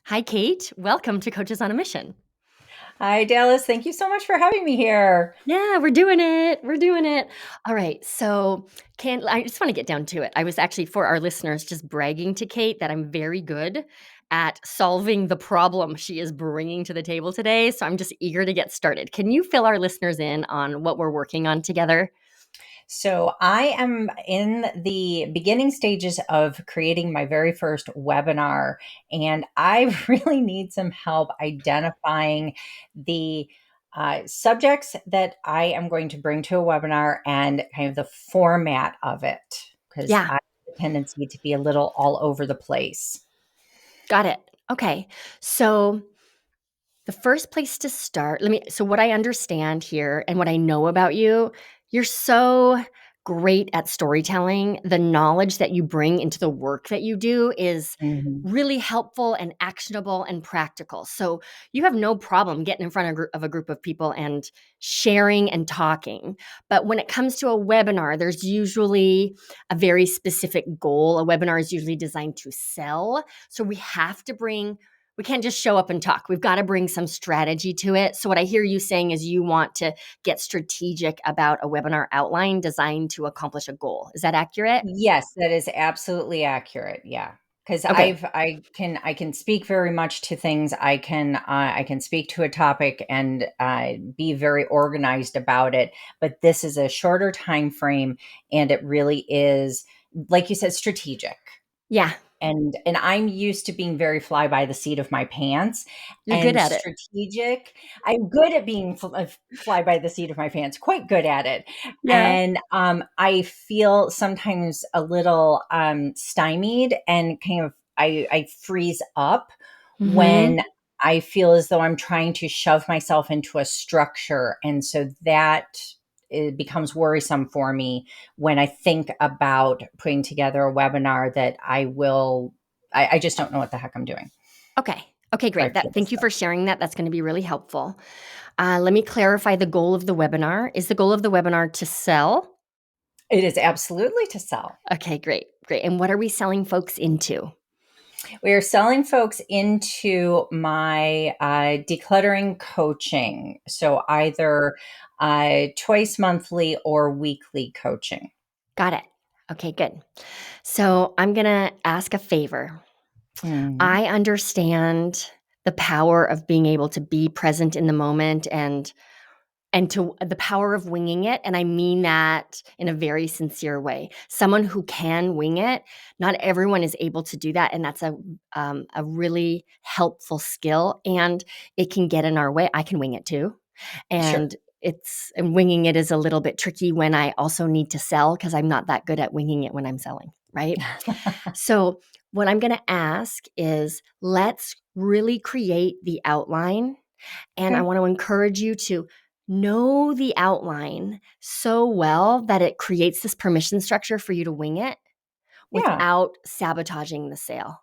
Hi, Kate. Welcome to Coaches on a Mission. Hi, Dallas. Thank you so much for having me here. Yeah, we're doing it. We're doing it. All right. So, I just want to get down to it. I was actually, for our listeners, just bragging to Kate that I'm very good at solving the problem she is bringing to the table today. So, I'm just eager to get started. Can you fill our listeners in on what we're working on together? So, I am in the beginning stages of creating my very first webinar, and I really need some help identifying the subjects that I am going to bring to a webinar and kind of the format of it, because Yeah, I have a tendency to be a little all over the place. got it. Okay. So, the first place to start, so what I understand here and what I know about you, you're so great at storytelling. The knowledge that you bring into the work that you do is Mhm. really helpful and actionable and practical. So you have no problem getting in front of a group of people and sharing and talking. But when it comes to a webinar, there's usually a very specific goal. A webinar is usually designed to sell. So we can't just show up and talk. We've got to bring some strategy to it. So, what I hear you saying is you want to get strategic about a webinar outline designed to accomplish a goal. Is that accurate? Yes, that is absolutely accurate. Yeah. Because Okay. I can speak very much to things. I can speak to a topic and be very organized about it. But this is a shorter time frame, and it really is, like you said, strategic. Yeah, And I'm used to being very fly by the seat of my pants you're good and at it. strategic. I'm good at being fly by the seat of my pants, quite good at it. Yeah. And I feel sometimes a little stymied and kind of I freeze up Hmm. when I feel as though I'm trying to shove myself into a structure. And so that it becomes worrisome for me when I think about putting together a webinar that I just don't know what the heck I'm doing. Okay. Okay, I great. feel Thank you stuck. for sharing that. That's going to be really helpful. Let me clarify the goal of the webinar. Is the goal of the webinar to sell? It is absolutely to sell. Okay, great. Great. And what are we selling folks into? We are selling folks into my decluttering coaching. So either twice monthly or weekly coaching. Got it. Okay, good. So I'm going to ask a favor. Mhm. I understand the power of being able to be present in the moment and to the power of winging it, and I mean that in a very sincere way. Someone who can wing it, not everyone is able to do that, and that's a really helpful skill, and it can get in our way. I can wing it too, Sure. and winging it is a little bit tricky when I also need to sell because I'm not that good at winging it when I'm selling, right? So, what I'm gonna ask is let's really create the outline. And I Okay. want to encourage you to know the outline so well that it creates this permission structure for you to wing it Yeah. without sabotaging the sale.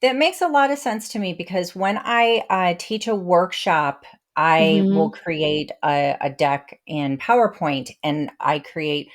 That makes a lot of sense to me because when I teach a workshop, I will Mhm. create a deck in PowerPoint and I create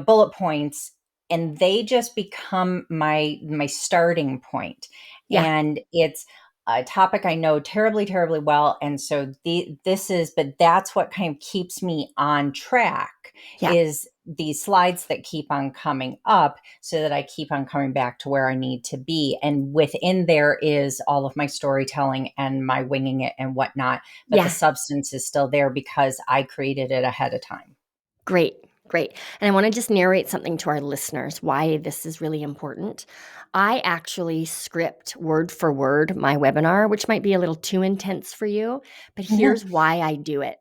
bullet points, and they just become my starting point. Yeah, And it's a topic I know terribly well, and so but that's what kind of keeps me on track yeah, is these slides that keep on coming up so that I keep on coming back to where I need to be. And within there is all of my storytelling and my winging it and whatnot, but the yeah. substance is still there because I created it ahead of time. Great, great. And I want to just narrate something to our listeners why this is really important. I actually script word for word my webinar, which might be a little too intense for you, but here's why I do it.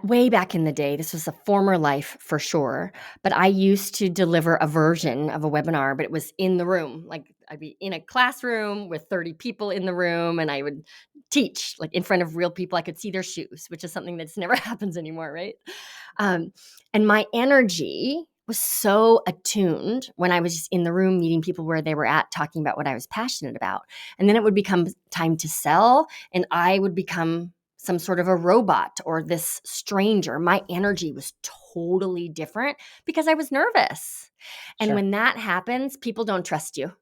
Way back in the day, this was a former life for sure, but I used to deliver a version of a webinar, but it was in the room. Like I'd be in a classroom with 30 people in the room and I would teach like in front of real people. I could see their shoes, which is something that's never happens anymore, right? Um, and my energy was so attuned when I was just in the room meeting people where they were at, talking about what I was passionate about. And then it would become time to sell, and I would become some sort of a robot or this stranger. My energy was totally different because I was nervous. And Sure. when that happens, people don't trust you.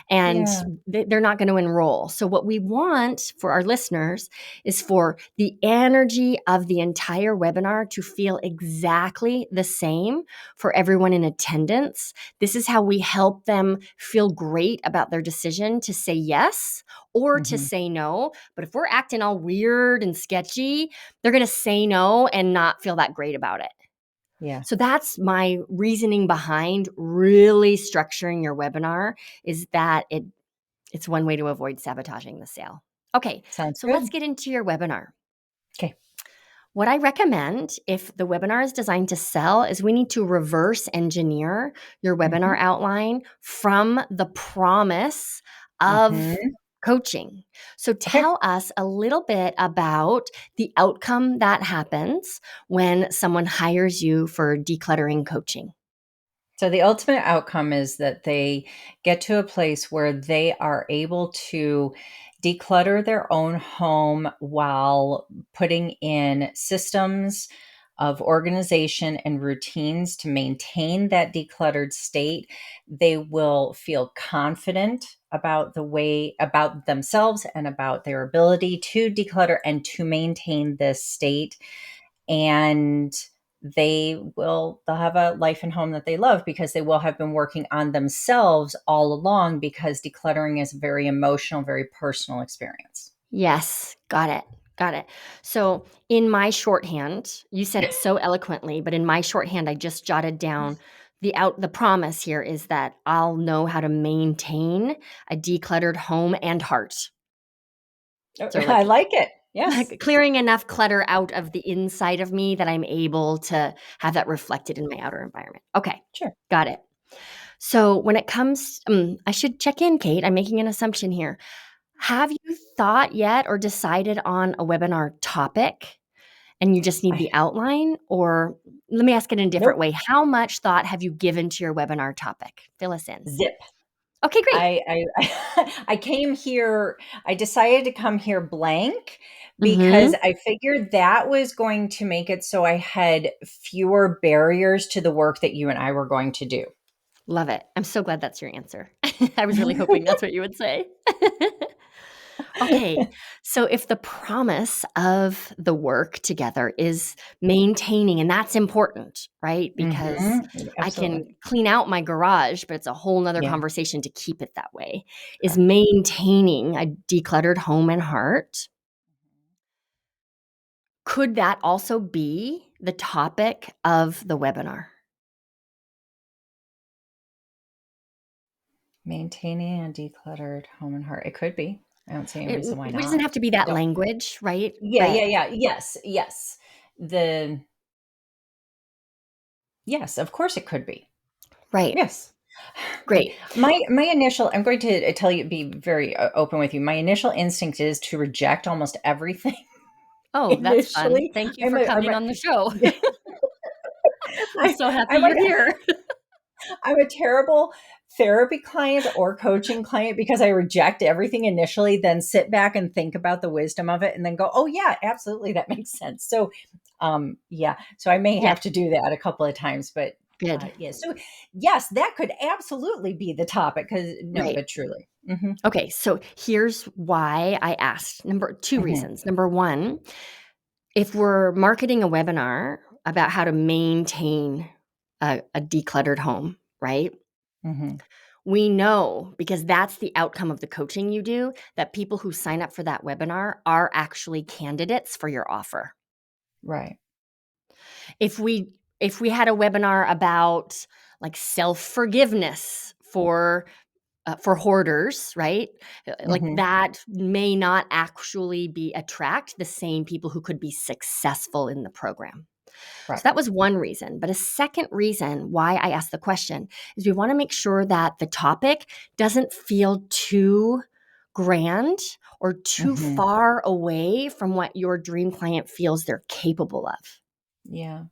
and Yeah. they're not going to enroll. So, what we want for our listeners is for the energy of the entire webinar to feel exactly the same for everyone in attendance. This is how we help them feel great about their decision to say yes or to Hmm. say no. But if we're acting all weird and sketchy, they're going to say no and not feel that great about it. Yeah. So that's my reasoning behind really structuring your webinar, is that it's one way to avoid sabotaging the sale. Okay, Sounds so let's good. get into your webinar. Okay. What I recommend if the webinar is designed to sell is we need to reverse engineer your webinar Hmm. outline from the promise of Hmm. coaching. So Okay. tell us a little bit about the outcome that happens when someone hires you for decluttering coaching. So the ultimate outcome is that they get to a place where they are able to declutter their own home while putting in systems of organization and routines to maintain that decluttered state. They will feel confident about about themselves and about their ability to declutter and to maintain this state, and they'll have a life and home that they love because they will have been working on themselves all along, because decluttering is a very emotional, very personal experience. Yes, got it. Got it. So, in my shorthand, you said it so eloquently, but in my shorthand, I just jotted down the promise here is that I'll know how to maintain a decluttered home and heart. So, I like, like it. Yes. clearing enough clutter out of the inside of me that I'm able to have that reflected in my outer environment. Okay, Sure. got it. So, when it comes, I should check in, Kate. I'm making an assumption here. Have you thought yet or decided on a webinar topic and you just need I the outline? Or let me ask it in a different Nope. way. How much thought have you given to your webinar topic? Fill us in. Zip. Okay, great. I came here, I decided to come here blank because Mhm. I figured that was going to make it so I had fewer barriers to the work that you and I were going to do. Love it. I'm so glad that's your answer. I was really hoping that's what you would say. Okay, so if the promise of the work together is maintaining, and that's important, right? Because Mhm. I Absolutely. can clean out my garage, but it's a whole nother Yeah. conversation to keep it that way, is Correct. maintaining a decluttered home and heart. Could that also be the topic of the webinar? Maintaining a decluttered home and heart. It could be. I don't see any reason why It doesn't not. have to be I that don't. language, right? Yeah, But yeah, yeah. Yes, yes. The Yes, of course it could be. right. Yes. Great. My initial, I'm going to tell you, be very open with you. My initial instinct is to reject almost everything Oh, that's fun. initially. Thank you I'm for a, I'm coming a, on the show. I'm I, so happy I'm like, you're here. I'm a terrible therapy client or coaching client because I reject everything initially, then sit back and think about the wisdom of it and then go, oh yeah, absolutely. That makes sense. So, yeah, so I may Yeah, have to do that a couple of times, but good. yeah. So yes, that could absolutely be the topic, because no, Right. but truly. Hmm. Okay, so here's why I asked. Number 2 Hmm. reasons. Number 1, if we're marketing a webinar about how to maintain a decluttered home, right? Hmm. We know, because that's the outcome of the coaching you do, that people who sign up for that webinar are actually candidates for your offer. Right. If we had a webinar about like self-forgiveness for hoarders, right? Like Hmm. that may not actually be attract the same people who could be successful in the program. So Right. that was one reason. But a second reason why I asked the question is we want to make sure that the topic doesn't feel too grand or too Hmm. far away from what your dream client feels they're capable of. Yeah.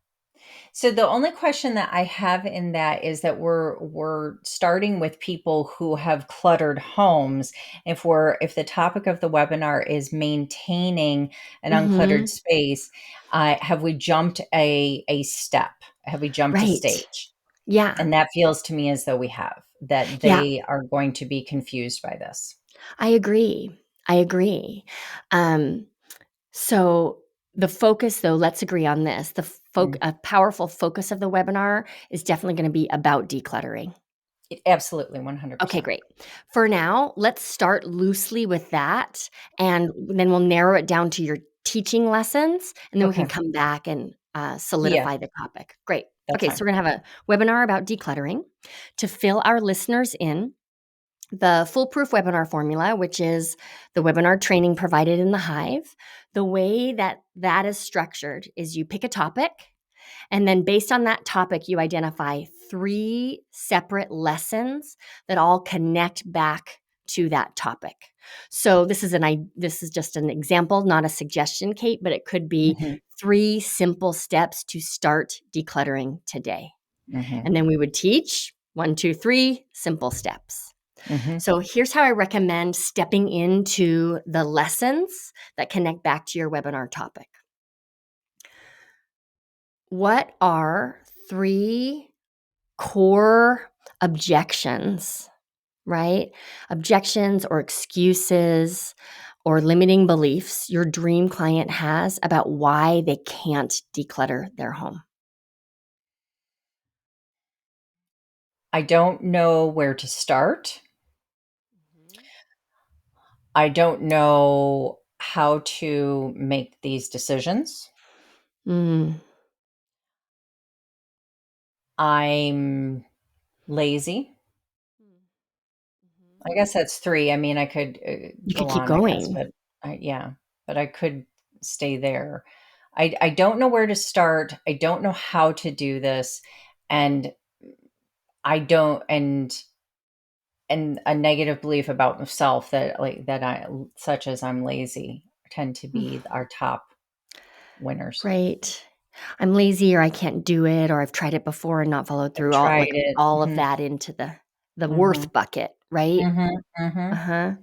So the only question that I have in that is that we're starting with people who have cluttered homes. If the topic of the webinar is maintaining an uncluttered Mhm. space, have we jumped a step? Have we jumped a Right. stage? Yeah. And that feels to me as though we have. that Yeah, they are going to be confused by this. I agree. I agree. Um, so the focus, though, let's agree on this. Mm. A powerful focus of the webinar is definitely going to be about decluttering. Absolutely, Okay, 100%. great. For now, let's start loosely with that, and then we'll narrow it down to your teaching lessons, and then we can Okay. come back and Yeah, solidify the topic. Great. that's Okay, fine. so we're going to have a webinar about decluttering. To fill our listeners in, the Foolproof Webinar Formula, which is the webinar training provided in the Hive, the way that that is structured is you pick a topic, and then based on that topic, you identify 3 separate lessons that all connect back to that topic. So this is just an example, not a suggestion, Kate, but it could be Mhm, 3 simple steps to start decluttering today. mhm, And then we would teach 1, 2, 3 simple steps. mhm. So here's how I recommend stepping into the lessons that connect back to your webinar topic. What are 3 core objections, right? Objections or excuses or limiting beliefs your dream client has about why they can't declutter their home? I don't know where to start. Mhm. I don't know how to make these decisions. Mm. I'm lazy. I guess that's 3. I mean, I could, You could go keep on, I guess, going. but yeah, but I could stay there. I don't know where to start. I don't know how to do this, and I don't and a negative belief about myself that, like, that I such as I'm lazy, tend to Mm. be our top winners. Right. I'm lazy or I can't do it or I've tried it before and not followed I've through, tried it. all of Mhm, that into the mhm, worth bucket, right? mhm, mhm. Uh-huh.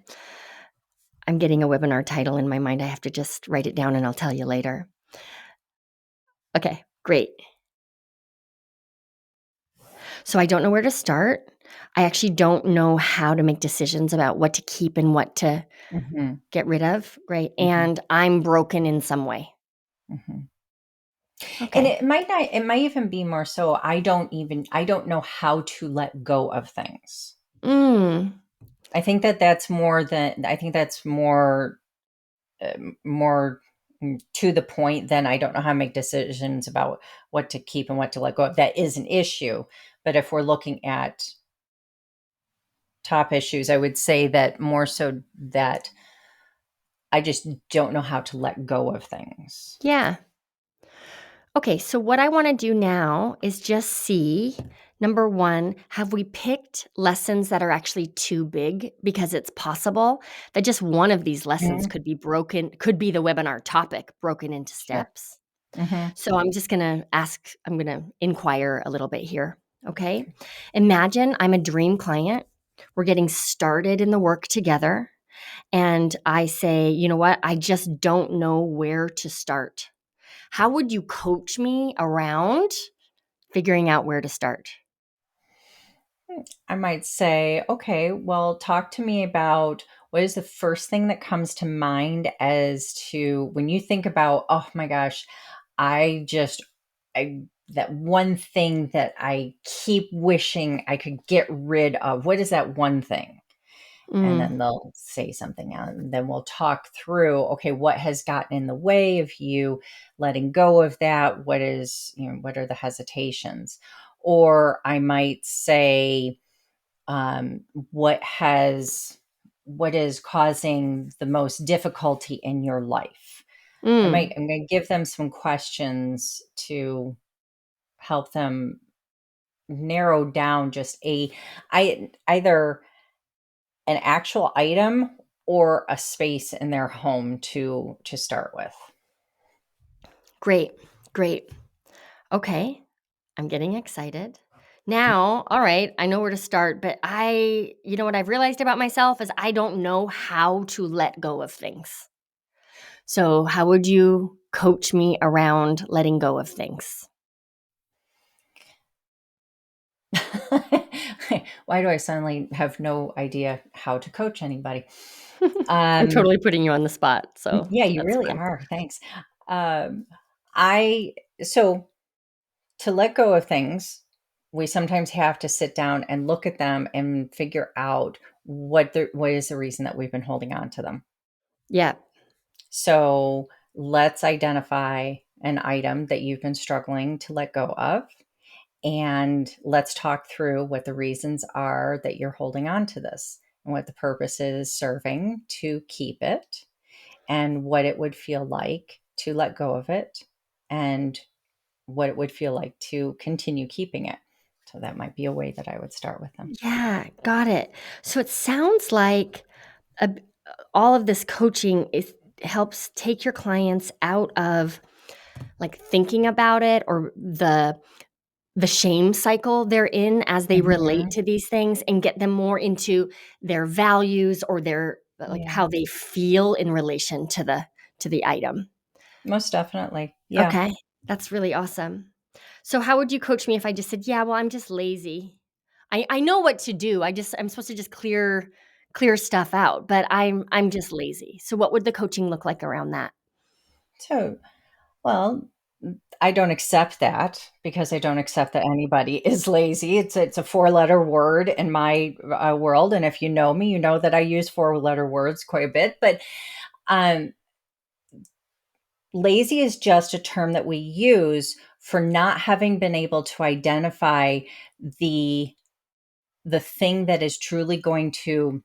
I'm getting a webinar title in my mind. I have to just write it down and I'll tell you later. Okay, great. So I don't know where to start. I actually don't know how to make decisions about what to keep and what to Mhm, get rid of. Great. mhm, And I'm broken in some way. mhm. And Okay. it might not, it might even be more so I don't know how to let go of things. Mm, I think that's more, more, to the point than I don't know how to make decisions about what to keep and what to let go of. That is an issue. But if we're looking at top issues, I would say that more so that I just don't know how to let go of things. yeah. Okay, so what I want to do now is just see number one, have we picked lessons that are actually too big? Because it's possible that just one of these lessons Mhm. could be broken, could be the webinar topic broken into Sure. steps. Mhm. So I'm going to inquire a little bit here. Okay. Imagine I'm a dream client. We're getting started in the work together. And I say, you know what? I just don't know where to start. How would you coach me around figuring out where to start? I might say, okay, well, talk to me about what is the first thing that comes to mind as to when you think about, oh my gosh, I just, that one thing that I keep wishing I could get rid of. What is that one thing? And Mm, then they'll say something, and then we'll talk through, okay, what has gotten in the way of you letting go of that? What is, what are the hesitations? Or I might say, um, what has what is causing the most difficulty in your life? mm, I'm going to give them some questions to help them narrow down just either an actual item or a space in their home to start with. great, great. Okay, I'm getting excited. Now, all right, I know where to start, but you know what I've realized about myself is I don't know how to let go of things. So, how would you coach me around letting go of things? Why do I suddenly have no idea how to coach anybody? I'm Um, totally putting you on the spot, so yeah, you that's really fine. are. Thanks. Um, I so to let go of things, we sometimes have to sit down and look at them and figure out what is the reason that we've been holding on to them. Yeah. So let's identify an item that you've been struggling to let go of. And let's talk through what the reasons are that you're holding on to this and what the purpose is serving to keep it and what it would feel like to let go of it and what it would feel like to continue keeping it. So that might be a way that I would start with them. Yeah, got it. So it sounds like a all of this coaching helps take your clients out of, like, thinking about it or the shame cycle they're in as they relate Mhm. to these things and get them more into their values or their like, Yeah, how they feel in relation to the item. most definitely. Yeah. Okay, that's really awesome. So how would you coach me if I just said, "Yeah, well, I'm just lazy. I know what to do. I'm supposed to just clear stuff out, but I'm just lazy." So what would the coaching look like around that? So, well, I don't accept that because I don't accept that anybody is lazy. It's a four-letter word in my world, and if you know me, you know that I use four-letter words quite a bit. But um, lazy is just a term that we use for not having been able to identify the the thing that is truly going to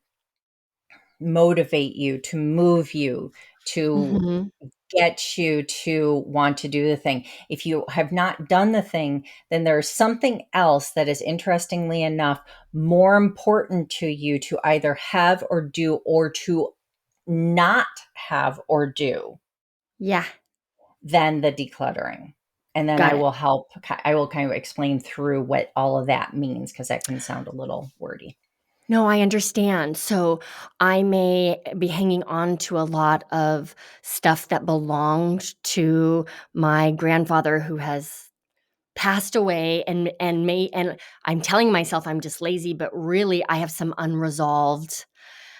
motivate you, to move you, to Mhm. get you to want to do the thing. If you have not done the thing, then there's something else that is, interestingly enough, more important to you to either have or do or to not have or do Yeah, than the decluttering. And then got it. I will kind of explain through what all of that means because that can sound a little wordy. No, I understand. So I may be hanging on to a lot of stuff that belonged to my grandfather who has passed away and I'm telling myself I'm just lazy, but really I have some unresolved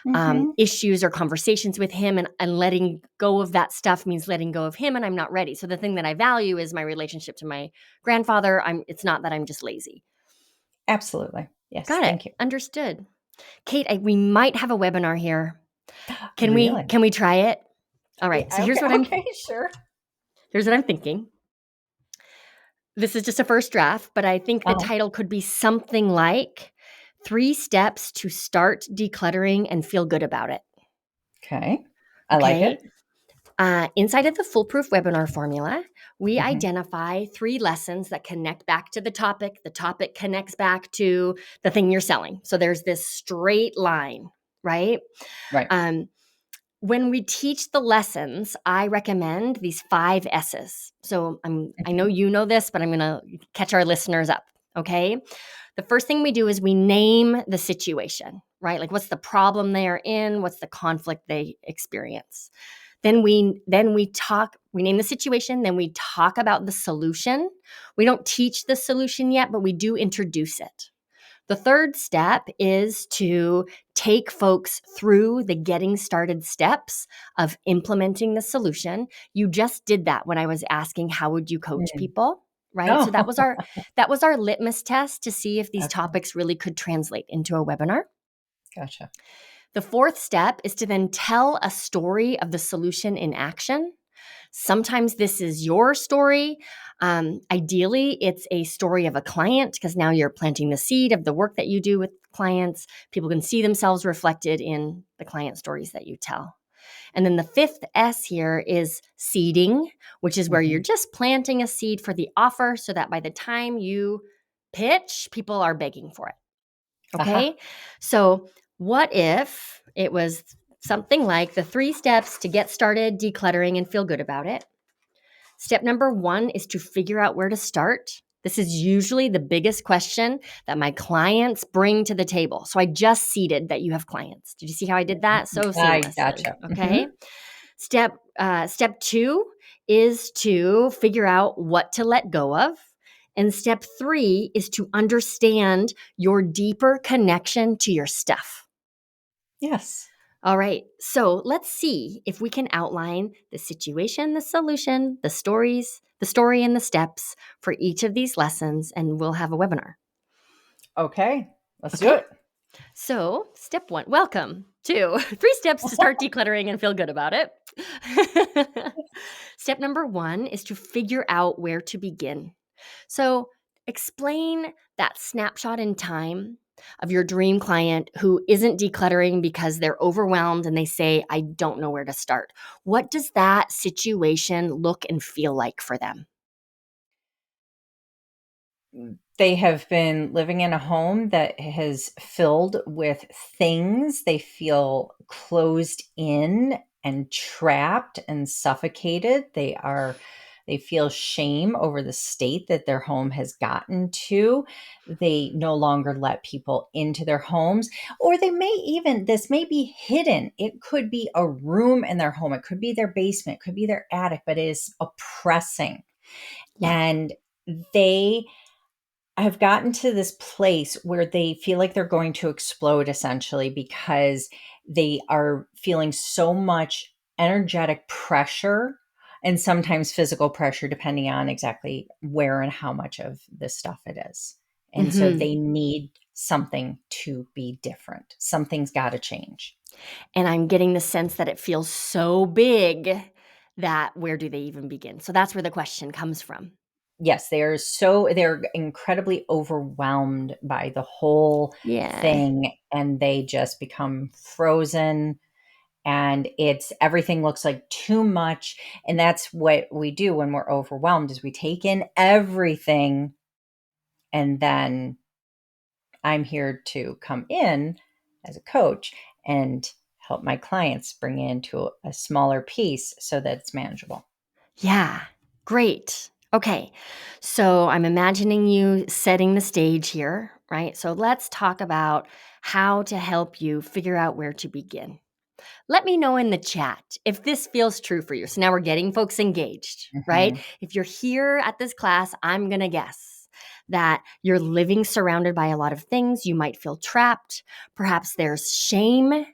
Hmm. issues or conversations with him, and letting go of that stuff means letting go of him, and I'm not ready. So the thing that I value is my relationship to my grandfather. It's not that I'm just lazy. Absolutely. Yes. Got it. Thank you. Understood. Kate, we might have a webinar here. Really? Can we try it? All right. So Yeah, okay. Okay. Sure. here's what I'm thinking. This is just a first draft, but I think the Uh-huh. title could be something like 3 steps to start decluttering and feel good about it. Okay. I like Okay. it. Inside of the Foolproof Webinar Formula, we Mhm. identify 3 lessons that connect back to the topic. The topic connects back to the thing you're selling. So there's this straight line, right? Right. Um, when we teach the lessons, I recommend these 5 S's. So I know Mhm. you know this, but I'm going to catch our listeners up. Okay. The first thing we do is we name the situation, right? Like what's the problem they are in? What's the conflict they experience? We name the situation, then we talk about the solution. We don't teach the solution yet, but we do introduce it. The third step is to take folks through the getting started steps of implementing the solution. You just did that when I was asking how would you coach Mm. people, right? So Oh, that was our litmus test to see if these okay. topics really could translate into a webinar. Gotcha. The fourth step is to then tell a story of the solution in action. Sometimes this is your story. Ideally, it's a story of a client because now you're planting the seed of the work that you do with clients. People can see themselves reflected in the client stories that you tell. And then the fifth S here is seeding, which is where you're Mhm. just planting a seed for the offer so that by the time you pitch, people are begging for it. Aha. Okay. So, what if it was something like the 3 steps to get started decluttering and feel good about it? Step number 1 is to figure out where to start. This is usually the biggest question that my clients bring to the table. So, I just seeded that you have clients. Did you see how I did that? So I seamlessly. gotcha. Okay. Mhm. Step 2 is to figure out what to let go of. And step 3 is to understand your deeper connection to your stuff. Yes. All right, so let's see if we can outline the situation, the solution, the story, and the steps for each of these lessons, and we'll have a webinar. Okay, let's do Okay, it. so step 1, welcome to 3 steps to start decluttering and feel good about it. Step number 1 is to figure out where to begin. So explain that snapshot in time of your dream client who isn't decluttering because they're overwhelmed and they say, I don't know where to start. What does that situation look and feel like for them? They have been living in a home that has filled with things. They feel closed in and trapped and suffocated. They feel shame over the state that their home has gotten to. They no longer let people into their homes, or this may be hidden. It could be a room in their home. It could be their basement, it could be their attic, but it is oppressing. Yeah. And they have gotten to this place where they feel like they're going to explode essentially because they are feeling so much energetic pressure and sometimes physical pressure, depending on exactly where and how much of this stuff it is. And so Hmm. they need something to be different. Something's got to change. And I'm getting the sense that it feels so big that where do they even begin? So that's where the question comes from. Yes, they're incredibly overwhelmed by the whole Yeah. thing, and they just become frozen, and it's everything looks like too much. And that's what we do when we're overwhelmed, is we take in everything, and then I'm here to come in as a coach and help my clients bring it into a smaller piece so that it's manageable. Yeah, great. Okay, so I'm imagining you setting the stage here, right? So let's talk about how to help you figure out where to begin. Let me know in the chat if this feels true for you. So now we're getting folks engaged, right? Mhm. If you're here at this class, I'm going to guess that you're living surrounded by a lot of things. You might feel trapped. Perhaps there's shame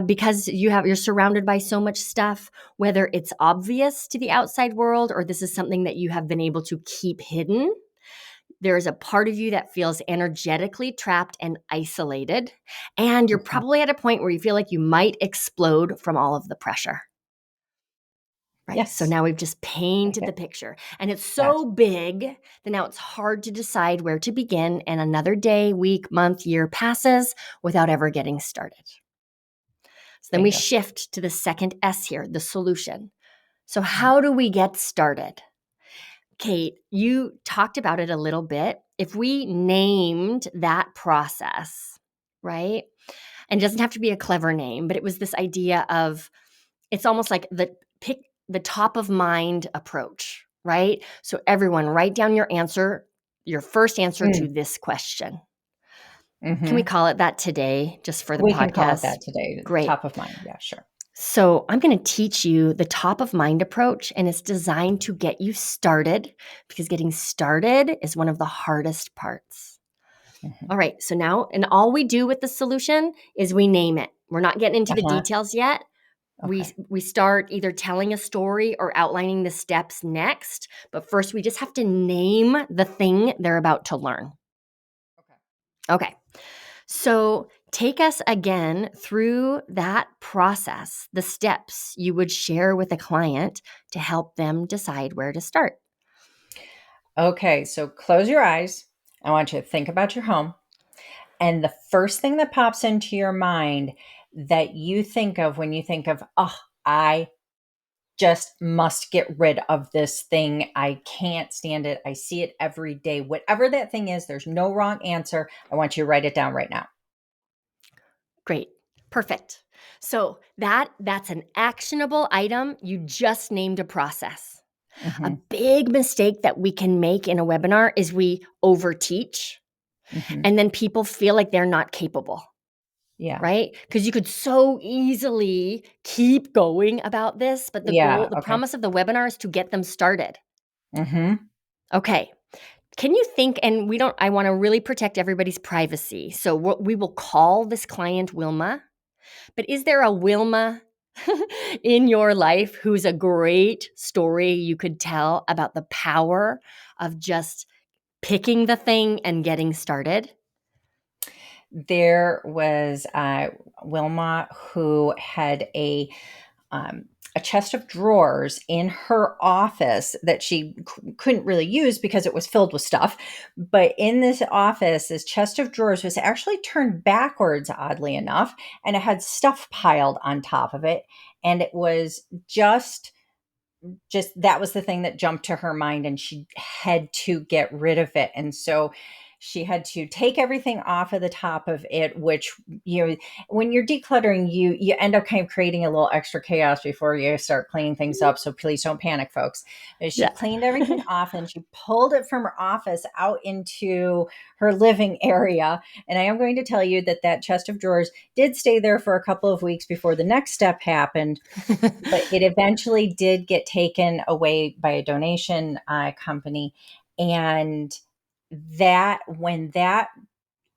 because you're surrounded by so much stuff, whether it's obvious to the outside world or this is something that you have been able to keep hidden. There is a part of you that feels energetically trapped and isolated, and you're Mhm. probably at a point where you feel like you might explode from all of the pressure. Right. So Yes. now we've just painted Okay. the picture, and it's Yes. so big that now it's hard to decide where to begin, and another day, week, month, year passes without ever getting started. So then we Bingo. shift to the second S here, the solution. So, Mhm. how do we get started? Kate, you talked about it a little bit. If we named that process, right? And it doesn't have to be a clever name, but it was this idea of it's almost like pick the top of mind approach, right? So, everyone, write down your answer, your first answer Mm. to this question. Can we Mhm. call it that today, just for the We can call it podcast? that today, Great. top of mind. Yeah, sure. So, I'm going to teach you the top of mind approach, and it's designed to get you started because getting started is one of the hardest parts. Mhm. All right, so now, and all we do with the solution is we name it. We're not getting into the Uh-huh. details yet. We, Okay. we start either telling a story or outlining the steps next, but first we just have to name the thing they're about to learn. Okay. Okay. So take us again through that process, the steps you would share with a client to help them decide where to start. Okay, so close your eyes. I want you to think about your home. And the first thing that pops into your mind that you think of when you think of, oh, I just must get rid of this thing. I can't stand it. I see it every day. Whatever that thing is, there's no wrong answer. I want you to write it down right now. Great. Perfect. So that's an actionable item. You just named a process. A Hmm. big mistake that we can make in a webinar is we overteach Hmm. and then people feel like they're not capable. Yeah. Right? Because you could so easily keep going about this, but Yeah. the Okay. promise of the webinar is to get them started. Hmm. Okay. Can you think, and I want to really protect everybody's privacy. So we will call this client Wilma, but is there a Wilma in your life who's a great story you could tell about the power of just picking the thing and getting started? There was Wilma who had a chest of drawers in her office that she couldn't really use because it was filled with stuff. But in this office, this chest of drawers was actually turned backwards, oddly enough, and it had stuff piled on top of it. And it was just that was the thing that jumped to her mind, and she had to get rid of it. And so she had to take everything off of the top of it, which, you know, when you're decluttering, you end up kind of creating a little extra chaos before you start cleaning things up. So please don't panic, folks. She Yeah. cleaned everything off and she pulled it from her office out into her living area. And I am going to tell you that that chest of drawers did stay there for a couple of weeks before the next step happened, but it eventually did get taken away by a donation company. And that when that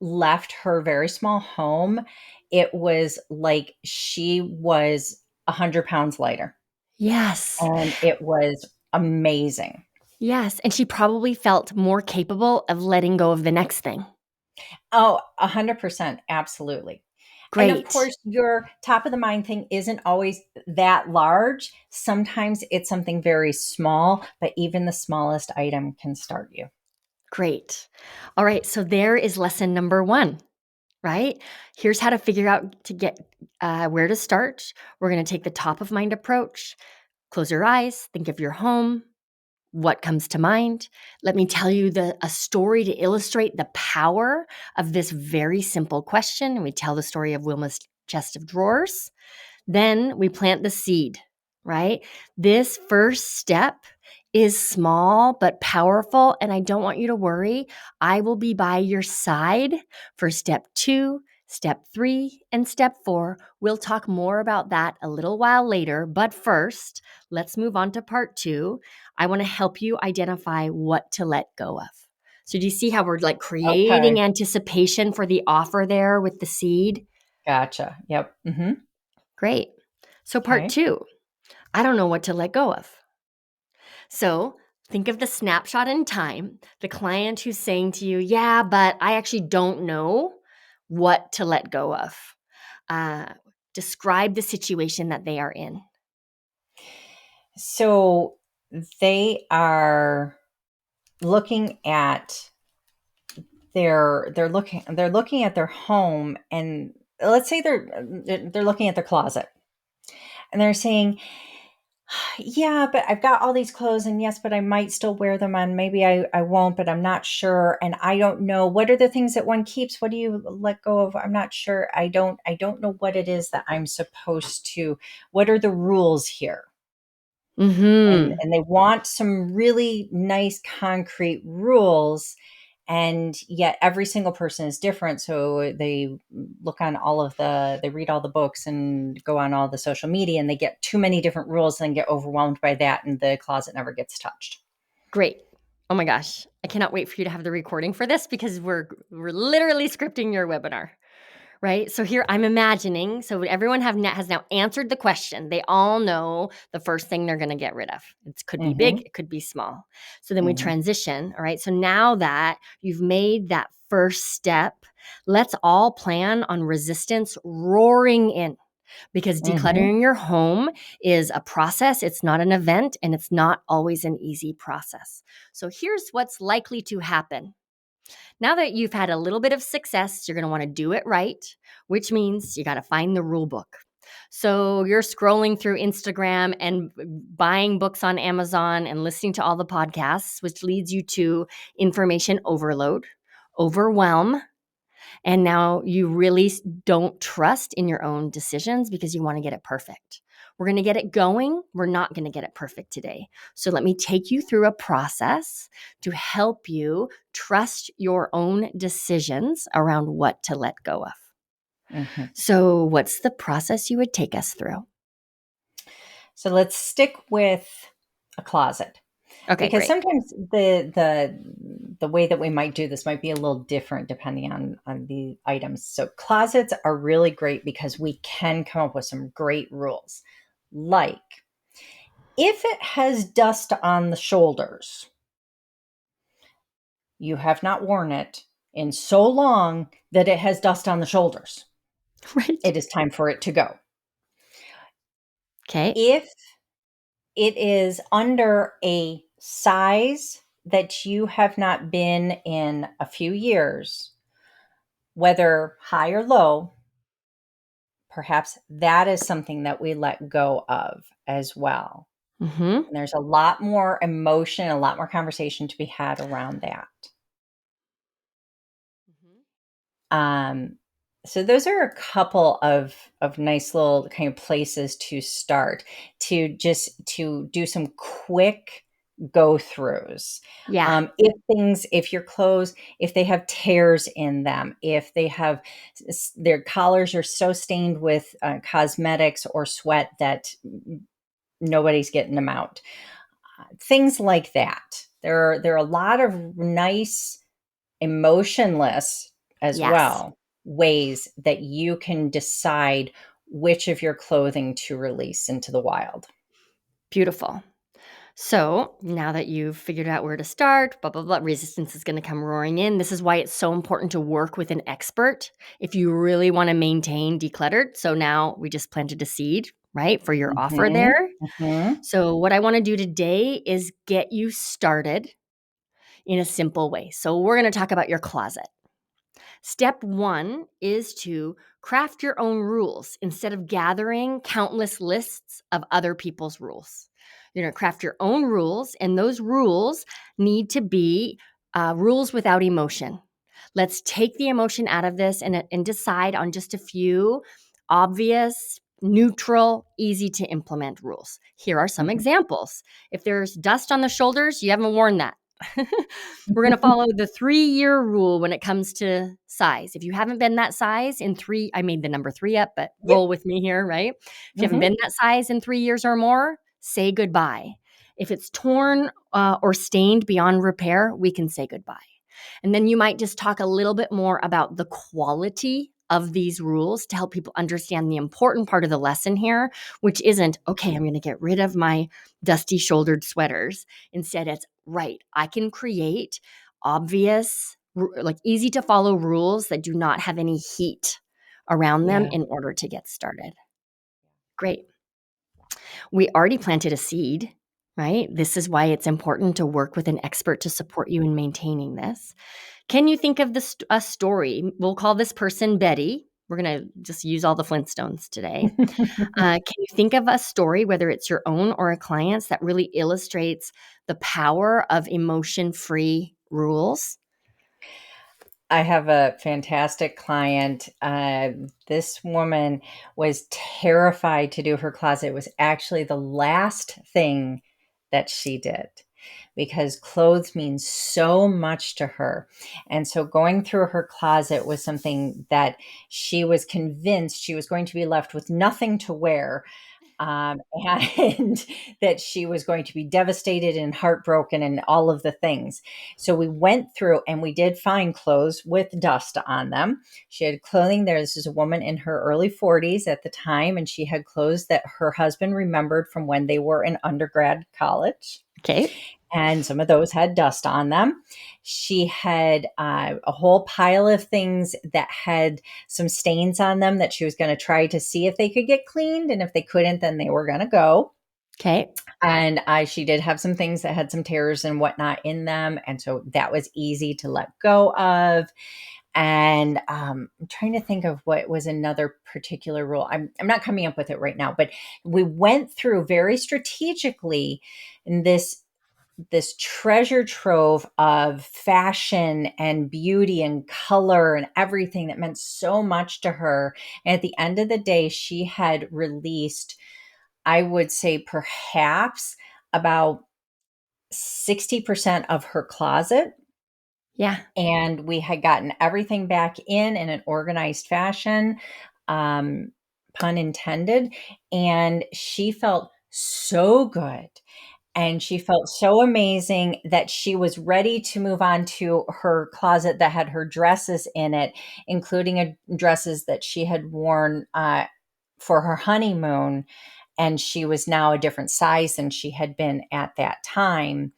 left her very small home, it was like she was 100 pounds lighter. Yes. And it was amazing. Yes. And she probably felt more capable of letting go of the next thing. Oh, 100%. Absolutely. And of Great. course, your top of the mind thing isn't always that large. Sometimes it's something very small, but even the smallest item can start you. Great. All right. So there is lesson number one, right? Here's how to figure out to get where to start. We're going to take the top of mind approach. Close your eyes, think of your home. What comes to mind? Let me tell you a story to illustrate the power of this very simple question. And we tell the story of Wilma's chest of drawers. Then we plant the seed, right? This first step is small but powerful, and I don't want you to worry. I will be by your side for step 2, step 3, and step 4. We'll talk more about that a little while later, but first, let's move on to part 2. I want to help you identify what to let go of. So do you see how we're like creating Okay. anticipation for the offer there with the seed? Gotcha. Yep. Great. So part Okay. 2, I don't know what to let go of. So think of the snapshot in time, the client who's saying to you, yeah, but I actually don't know what to let go of. Uh, Describe the situation that they are in. So they are looking at they're looking at their home, and let's say they're looking at their closet, and they're saying, yeah, but I've got all these clothes, and yes, but I might still wear them, and maybe I won't, but I'm not sure, and I don't know what are the things that one keeps. What do you let go of? I'm not sure. I don't know what it is that I'm supposed to. What are the rules here? Mm-hmm. And they want some really nice concrete rules, and yet every single person is different. So they they read all the books and go on all the social media, and they get too many different rules and get overwhelmed by that, and the closet never gets touched. Great. Oh my gosh. I cannot wait for you to have the recording for this because we're literally scripting your webinar. Right? So here I'm imagining, so everyone has now answered the question. They all know the first thing they're going to get rid of. It could be big, Hmm. it could be small. So then we Hmm. transition, all right? So now that you've made that first step, let's all plan on resistance roaring in because Hmm. decluttering your home is a process. It's not an event and it's not always an easy process. So here's what's likely to happen. Now that you've had a little bit of success, you're going to want to do it right, which means you got to find the rule book. So you're scrolling through Instagram and buying books on Amazon and listening to all the podcasts, which leads you to information overload, overwhelm, and now you really don't trust in your own decisions because you want to get it perfect. We're going to get it going. We're not going to get it perfect today. So let me take you through a process to help you trust your own decisions around what to let go of. Hmm. So, what's the process you would take us through? So let's stick with a closet, Okay, because great. sometimes the way that we might do this might be a little different depending on the items. So closets are really great because we can come up with some great rules. Like, if it has dust on the shoulders, you have not worn it in so long that it has dust on the shoulders. Right. It is time for it to go. Okay. If it is under a size that you have not been in a few years, whether high or low, perhaps that is something that we let go of as well. Mm-hmm. And there's a lot more emotion, a lot more conversation to be had around that. Um, so those are a couple of nice little kind of places to start to do some quick go throughs. Yeah. If your clothes, if they have tears in them, if they have their collars are so stained with cosmetics or sweat that nobody's getting them out, things like that. There are a lot of nice emotionless as Yes. well ways that you can decide which of your clothing to release into the wild. Beautiful. So now that you've figured out where to start, blah, blah, blah, resistance is going to come roaring in. This is why it's so important to work with an expert if you really want to maintain decluttered. So now we just planted a seed, right, for your offer Mhm, there. mhm. So what I want to do today is get you started in a simple way. So we're going to talk about your closet. Step one is to craft your own rules instead of gathering countless lists of other people's rules. You're going to craft your own rules, and those rules need to be rules without emotion. Let's take the emotion out of this and decide on just a few obvious, neutral, easy to implement rules. Here are some Mhm. examples. If there's dust on the shoulders, you haven't worn that. We're going to follow the 3-year rule when it comes to size. If you haven't been that size in three, I made the number 3 up, but Yep. roll with me here, right? If you haven't Mhm. been that size in 3 years or more, say goodbye. If it's torn or stained beyond repair, we can say goodbye. And then you might just talk a little bit more about the quality of these rules to help people understand the important part of the lesson here, which isn't, okay, I'm going to get rid of my dusty shouldered sweaters. Instead, it's right. I can create obvious, like easy to follow rules that do not have any heat around them Yeah. in order to get started. Great. We already planted a seed, right? This is why it's important to work with an expert to support you in maintaining this. Can you think of a story? We'll call this person Betty. We're going to just use all the Flintstones today. Can you think of a story, whether it's your own or a client's, that really illustrates the power of emotion-free rules? I have a fantastic client. This woman was terrified to do her closet. It was actually the last thing that she did because clothes mean so much to her. And so going through her closet was something that she was convinced she was going to be left with nothing to wear, and that she was going to be devastated and heartbroken and all of the things. So we went through and we did find clothes with dust on them. She had clothing there. This is a woman in her early 40s at the time, and she had clothes that her husband remembered from when they were in undergrad college. Okay. And some of those had dust on them. She had a whole pile of things that had some stains on them that she was going to try to see if they could get cleaned. And if they couldn't, then they were going to go. Okay. And she did have some things that had some tears and whatnot in them. And so that was easy to let go of. And I'm trying to think of what was another particular rule. I'm not coming up with it right now, but we went through very strategically in this treasure trove of fashion and beauty and color and everything that meant so much to her. And at the end of the day, she had released, I would say, perhaps about 60% of her closet. Yeah. And we had gotten everything back in an organized fashion, pun intended. And she felt so good. And she felt so amazing that she was ready to move on to her closet that had her dresses in it, including dresses that she had worn for her honeymoon. And she was now a different size than she had been at that time.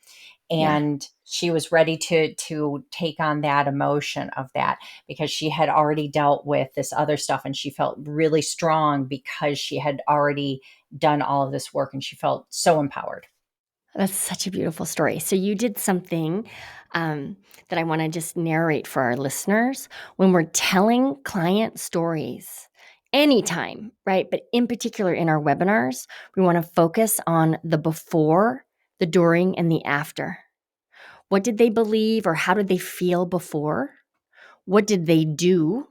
Yeah. And she was ready to take on that emotion of that, because she had already dealt with this other stuff, and she felt really strong because she had already done all of this work, and she felt so empowered. That's such a beautiful story. So you did something that I want to just narrate for our listeners when we're telling client stories anytime, right? But in particular in our webinars, we want to focus on the before, the during, and the after. What did they believe or how did they feel before? What did they do?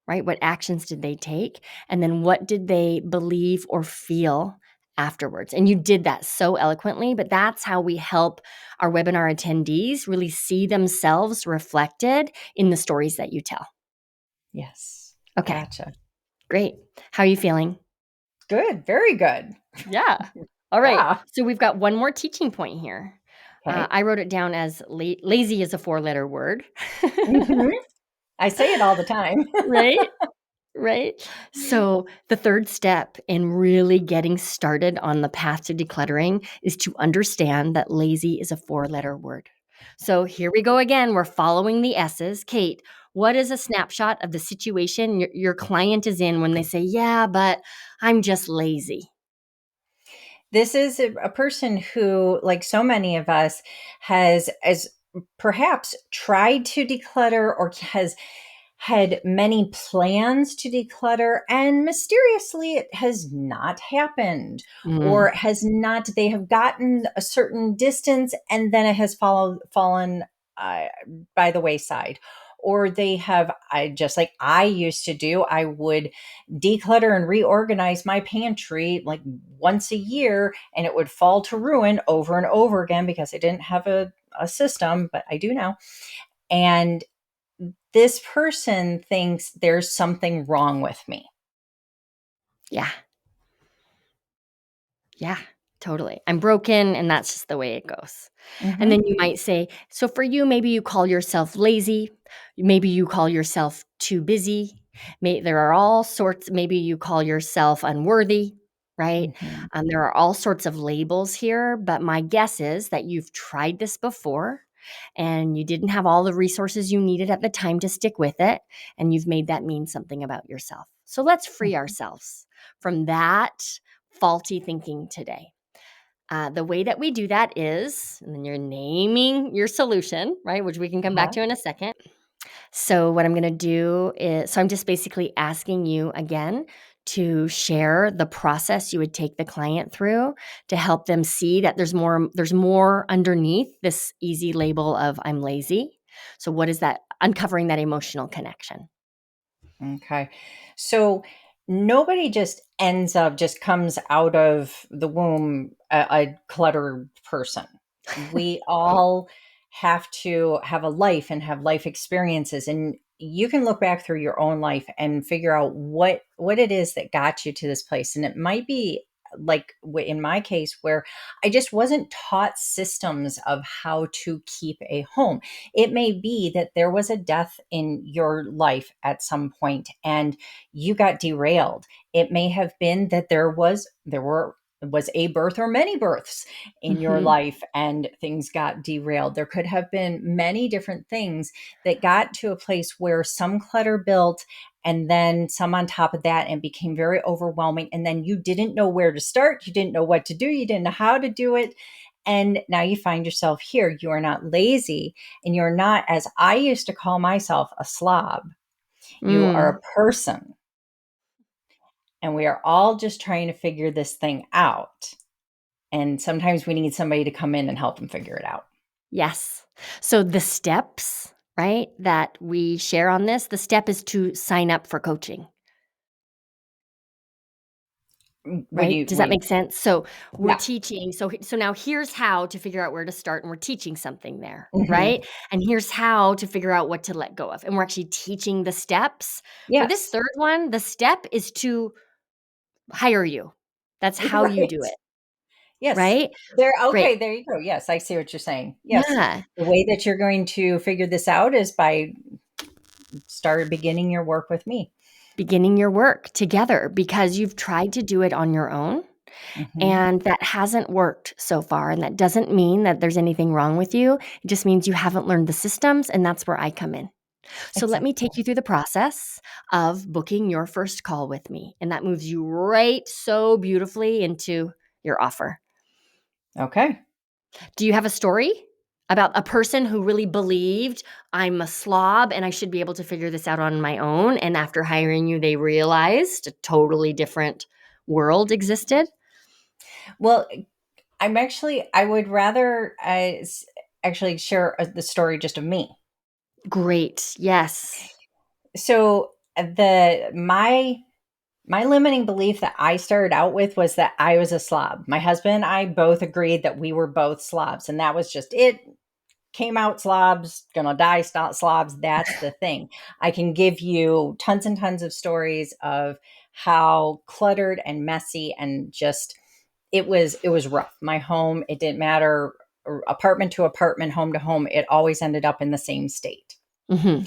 Right? What actions did they take? And then what did they believe or feel afterwards? And you did that so eloquently, but that's how we help our webinar attendees really see themselves reflected in the stories that you tell. Yes. Okay, Gotcha. great. How are you feeling? Good. Very good. Yeah. All right. Yeah. So we've got one more teaching point here. Okay. I wrote it down as lazy is a 4-letter word. Mhm. I say it all the time. Right? Right? So, the third step in really getting started on the path to decluttering is to understand that lazy is a 4-letter word. So, here we go again. We're following the S's. Kate, what is a snapshot of the situation your client is in when they say, "Yeah, but I'm just lazy"? This is a person who, like so many of us, has as perhaps tried to declutter, or has had many plans to declutter, and mysteriously it has not happened, or Mm, has not, they have gotten a certain distance and then it has fallen uh, by the wayside. Or they have, I just like I used to do, I would declutter and reorganize my pantry like once a year, and it would fall to ruin over and over again because I didn't have a system, but I do now. And this person thinks there's something wrong with me. yeah. Yeah, totally. I'm broken, and that's just the way it goes. And Hmm. then you might say, so for you, maybe you call yourself lazy. Maybe you call yourself too busy. There are all sorts, maybe you call yourself unworthy, right? Hmm. There are all sorts of labels here, but my guess is that you've tried this before and you didn't have all the resources you needed at the time to stick with it, and you've made that mean something about yourself. So let's free ourselves from that faulty thinking today. The way that we do that is, and then you're naming your solution, right? Which we can come back Uh-huh. to in a second. So, what I'm going to do is, so I'm just basically asking you again to share the process you would take the client through to help them see that there's more underneath this easy label of I'm lazy. So, what is that? Uncovering that emotional connection. Okay. So nobody just ends up, just comes out of the womb a cluttered person. We all have to have a life and have life experiences, and you can look back through your own life and figure out what it is that got you to this place. And it might be like in my case, where I just wasn't taught systems of how to keep a home. It may be that there was a death in your life at some point and you got derailed. It may have been that there was a birth or many births in your Hmm. life and things got derailed. There could have been many different things that got to a place where some clutter built, and then some on top of that, and became very overwhelming, and then you didn't know where to start, you didn't know what to do, you didn't know how to do it. And now you find yourself here. You are not lazy, and you're not, as I used to call myself, a slob. You are Mm, a person, and we are all just trying to figure this thing out. And sometimes we need somebody to come in and help them figure it out. yes. So the steps, right, that we share on this, the step is to sign up for coaching. What do Right? you, Does that make sense? So we're yeah. teaching. So now here's how to figure out where to start, and we're teaching something there, Hmm. right? And here's how to figure out what to let go of, and we're actually teaching the steps. For this Yes. third one, the step is to hire you. That's how you do Right. it. Yes. right? There Great. okay, there you go. Yes, I see what you're saying. Yes. Yeah. The way that you're going to figure this out is by beginning your work with me. Beginning your work together because you've tried to do it on your own Mhm. and that hasn't worked so far. And that doesn't mean that there's anything wrong with you. It just means you haven't learned the systems, and that's where I come in. So let me take Exactly. you through the process of booking your first call with me. And that moves you right so beautifully into your offer. Okay. Do you have a story about a person who really believed I'm a slob and I should be able to figure this out on my own? And after hiring you, they realized a totally different world existed? Well, I would rather actually share the story just of me. Great. Yes. So the my limiting belief that I started out with was that I was a slob. My husband and I both agreed that we were both slobs, and that was just it. Came out slobs, gonna die slobs. That's the thing. I can give you tons and tons of stories of how cluttered and messy and just it was rough. My home, it didn't matter apartment to apartment, home to home, it always ended up in the same state. Hmm.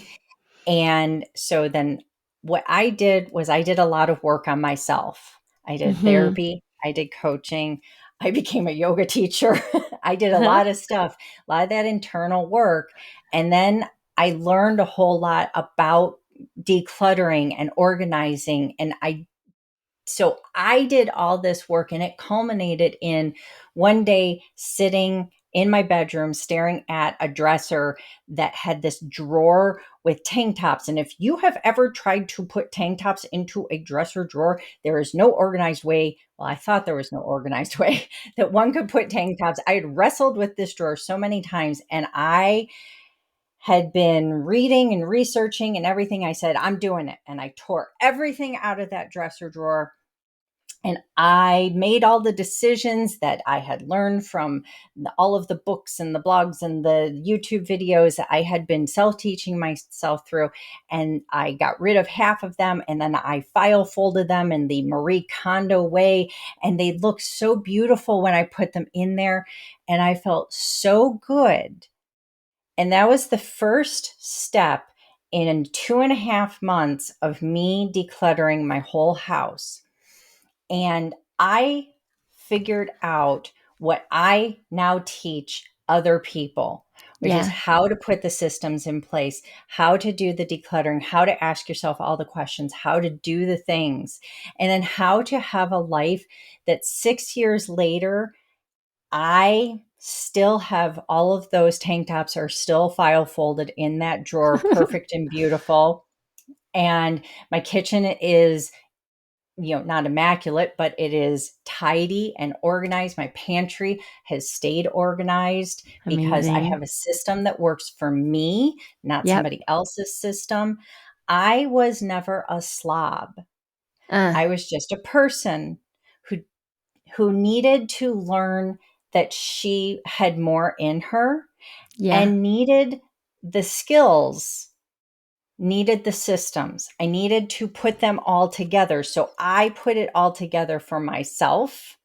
And so then what I did was I did a lot of work on myself. I did Hmm. therapy, I did coaching, I became a yoga teacher. I did a Uh-huh. lot of stuff, a lot of that internal work. And then I learned a whole lot about decluttering and organizing. So I did all this work and it culminated in one day sitting in my bedroom staring at a dresser that had this drawer with tank tops. And if you have ever tried to put tank tops into a dresser drawer, there is no organized way. Well, I thought there was no organized way that one could put tank tops. I had wrestled with this drawer so many times and I had been reading and researching and everything. I said, I'm doing it. And I tore everything out of that dresser drawer and I made all the decisions that I had learned from all of the books and the blogs and the YouTube videos that I had been self teaching myself through. And I got rid of half of them. And then I file folded them in the Marie Kondo way. And they looked so beautiful when I put them in there. And I felt so good. And that was the first step in 2.5 months of me decluttering my whole house. And I figured out what I now teach other people, which is Yeah. how to put the systems in place, how to do the decluttering, how to ask yourself all the questions, how to do the things, and then how to have a life that 6 years later, I still have all of those tank tops are still file folded in that drawer, perfect and beautiful. And my kitchen is not immaculate, but it is tidy and organized. My pantry has stayed organized because I Amazing. have a system that works for me, not Yep. somebody else's system. I was never a slob. Uh, I was just a person who needed to learn that she had more in her yeah. and needed the skills, needed the systems. I needed to put them all together. So I put it all together for myself.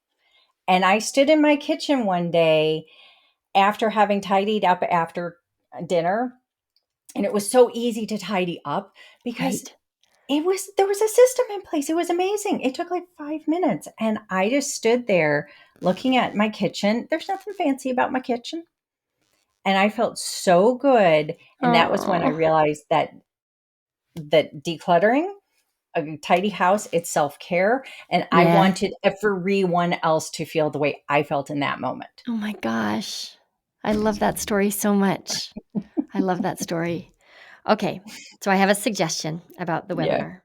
And I stood in my kitchen one day after having tidied up after dinner. And it was so easy to tidy up because Right. there was a system in place. It was amazing. It took like 5 minutes. And I just stood there looking at my kitchen. There's nothing fancy about my kitchen. And I felt so good. And that was when I Oh, realized that decluttering a tidy house, it's self-care, and I yeah. wanted everyone else to feel the way I felt in that moment. Oh my gosh. I love that story so much. I love that story. Okay. So I have a suggestion about the Yeah, webinar.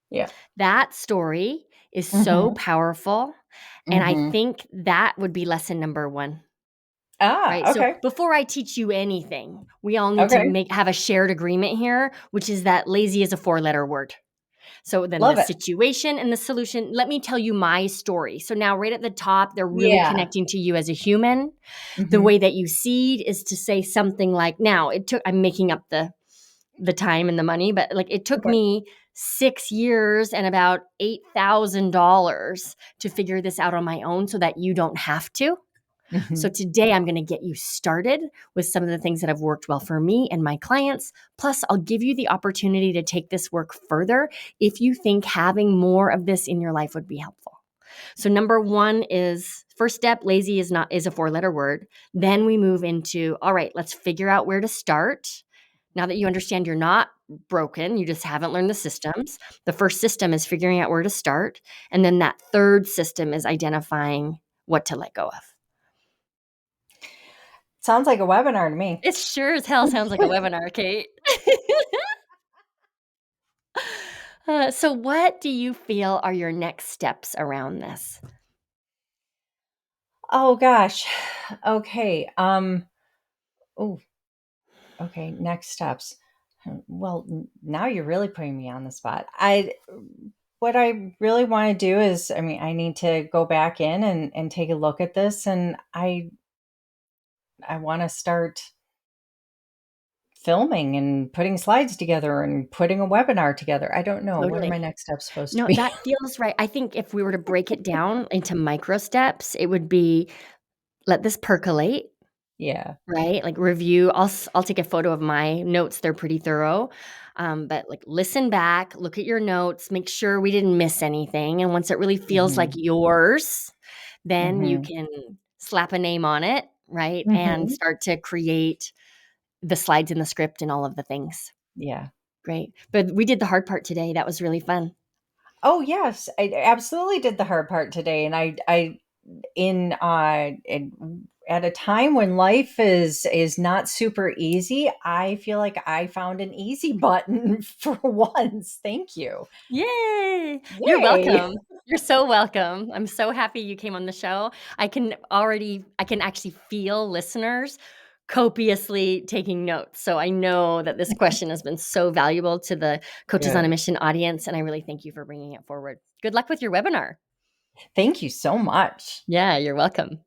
yeah. That story is so Mhm, powerful. And I mhm. think that would be lesson number one. Right. So Okay, before I teach you anything, we all need to okay. have a shared agreement here, which is that lazy is a 4-letter word. So then the Love it. situation and the solution, let me tell you my story. So now right at the top, they're really Yeah. connecting to you as a human. The Mhm, way that you seed is to say something like, now it took, I'm making up the time and the money, but like it took okay. me 6 years and about $8,000 to figure this out on my own so that you don't have to. So Mhm. today I'm going to get you started with some of the things that have worked well for me and my clients. Plus, I'll give you the opportunity to take this work further if you think having more of this in your life would be helpful. So number one is first step, lazy is a 4-letter word. Then we move into, all right, let's figure out where to start. Now that you understand you're not broken, you just haven't learned the systems. The first system is figuring out where to start. And then that third system is identifying what to let go of. Sounds like a webinar to me. It sure as hell sounds like a webinar, Kate. So what do you feel are your next steps around this? Oh gosh. Okay. Oh, okay. Next steps. Well, now you're really putting me on the spot. What I really want to do is, I mean, I need to go back in and take a look at this, and I want to start filming and putting slides together and putting a webinar together. I don't know. What are my Totally. next steps supposed to No, be? that feels right. I think if we were to break it down into micro steps, it would be let this percolate, Yeah. right? Like review. I'll take a photo of my notes. They're pretty thorough. But like listen back, look at your notes, make sure we didn't miss anything. And once it really feels like Mhm. yours, then you Mhm. can slap a name on it, right? And Mhm. start to create the slides in the script and all of the things. Yeah. Great. But we did the hard part today. That was really fun. Oh, yes. I absolutely did the hard part today, and at a time when life is not super easy, I feel like I found an easy button for once. Thank you. Yay! You're Yay. welcome. You're so welcome. I'm so happy you came on the show. I can actually feel listeners copiously taking notes. So I know that this question has been so valuable to the Coaches on a Good. Mission audience, and I really thank you for bringing it forward. Good luck with your webinar. Thank you so much. Yeah, you're welcome.